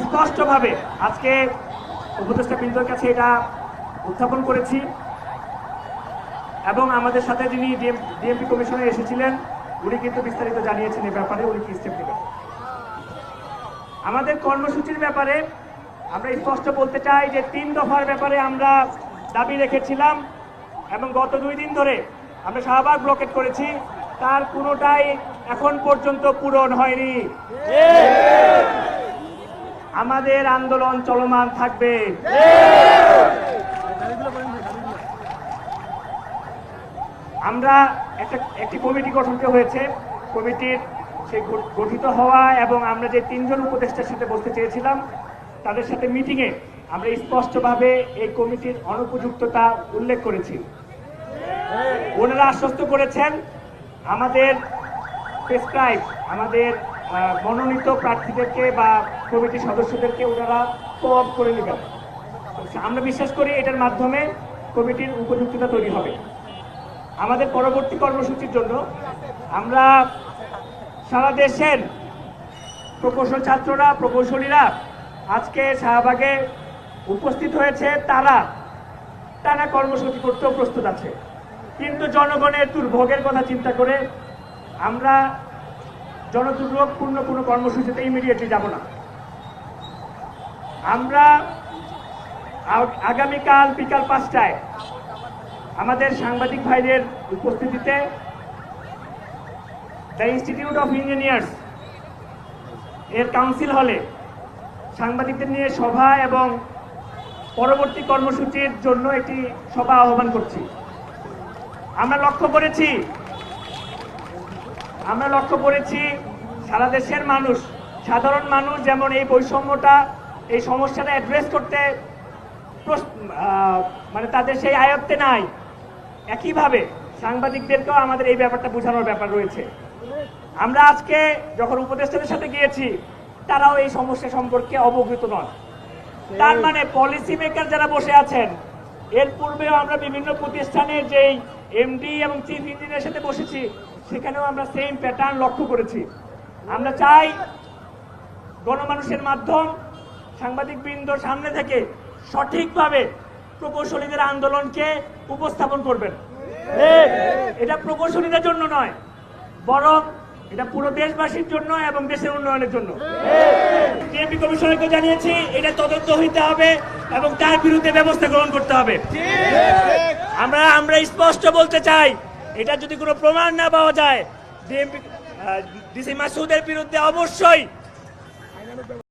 স্পষ্টভাবে আজকে উপদেষ্টা বৃন্দর কাছে এটা উত্থাপন করেছি এবং আমাদের সাথে যিনি ডিএমপি কমিশনে এসেছিলেন উনি কিন্তু বিস্তারিত জানিয়েছেন এই ব্যাপারে উনি কি স্টেপ নেবেন। আমাদের কর্মসূচির ব্যাপারে আমরা স্পষ্ট বলতে চাই যে 3 দফার ব্যাপারে আমরা দাবি রেখেছিলাম এবং গত 2 দিন ধরে আমরা শাহবাগ ব্লকেট করেছি, তার কোনোটাই এখন পর্যন্ত পূরণ হয়নি। আমাদের আন্দোলন চলমান থাকবে। আমরা একটি কমিটি গঠন হয়েছে, কমিটির সেই গঠিত হওয়া এবং আমরা যে 3 জন উপদেষ্টার সাথে বসতে চেয়েছিলাম তাদের সাথে মিটিংয়ে আমরা স্পষ্টভাবে এই কমিটির অনুপযুক্ততা উল্লেখ করেছি। ওনারা আশ্বস্ত করেছেন আমাদের প্রেসক্রাইব আমাদের মনোনীত প্রার্থীদেরকে বা কমিটির সদস্যদেরকে ওনারা কোঅপ করে নেবেন। আমরা বিশ্বাস করি এটার মাধ্যমে কমিটির উপযুক্ততা তৈরি হবে। আমাদের পরবর্তী কর্মসূচির জন্য আমরা সারা দেশের প্রকৌশল ছাত্ররা প্রকৌশলীরা আজকে শাহবাগে উপস্থিত হয়েছে, তারা টানা কর্মসূচি করতেও প্রস্তুত আছে। কিন্তু জনগণের দুর্ভোগের কথা চিন্তা করে আমরা জনদুর্ভোগপূর্ণ কোনো কর্মসূচিতে ইমিডিয়েটলি যাব না। আমরা আগামীকাল বিকাল 5টায় আমাদের সাংবাদিক ভাইদের উপস্থিতিতে দ্য ইনস্টিটিউট অফ ইঞ্জিনিয়ার্স এর কাউন্সিল হলে সাংবাদিকদের নিয়ে সভা এবং পরবর্তী কর্মসূচির জন্য একটি সভা আহ্বান করছি। আমরা লক্ষ্য করেছি সারা দেশের মানুষ, সাধারণ মানুষ যেমন এই বৈষম্যটা এই সমস্যাটা অ্যাড্রেস করতে মানে তাদের সেই আয়ত্তে নাই, একইভাবে সাংবাদিকদেরকেও আমাদের এই ব্যাপারটা বোঝানোর ব্যাপার রয়েছে। আমরা আজকে যখন উপদেষ্টাদের সাথে গিয়েছি তারাও এই সমস্যা সম্পর্কে অবগত নন। তার মানে পলিসি মেকার যারা বসে আছেন, এর পূর্বেও আমরা বিভিন্ন প্রতিষ্ঠানের যেই এমডি এবং চিফ ইঞ্জিনিয়ারের সাথে বসেছি, সেখানেও আমরা সেম প্যাটার্ন লক্ষ্য করেছি। আমরা চাই গণমানুষের মাধ্যম সাংবাদিকবৃন্দর সামনে থেকে সঠিকভাবে প্রকৌশলীদের আন্দোলনকে উপস্থাপন করবেন। এটা প্রকৌশলীদের জন্য নয়, বরং এটা পুরো দেশবাসীর জন্য এবং দেশের উন্নয়নের জন্য। ডিএমপি কমিশনারকে জানিয়েছি এটা তদন্ত হইতে হবে এবং তার বিরুদ্ধে ব্যবস্থা গ্রহণ করতে হবে। আমরা স্পষ্ট বলতে চাই, এটা যদি কোনো প্রমাণ না পাওয়া যায় ডিসি মাসুদের বিরুদ্ধে অবশ্যই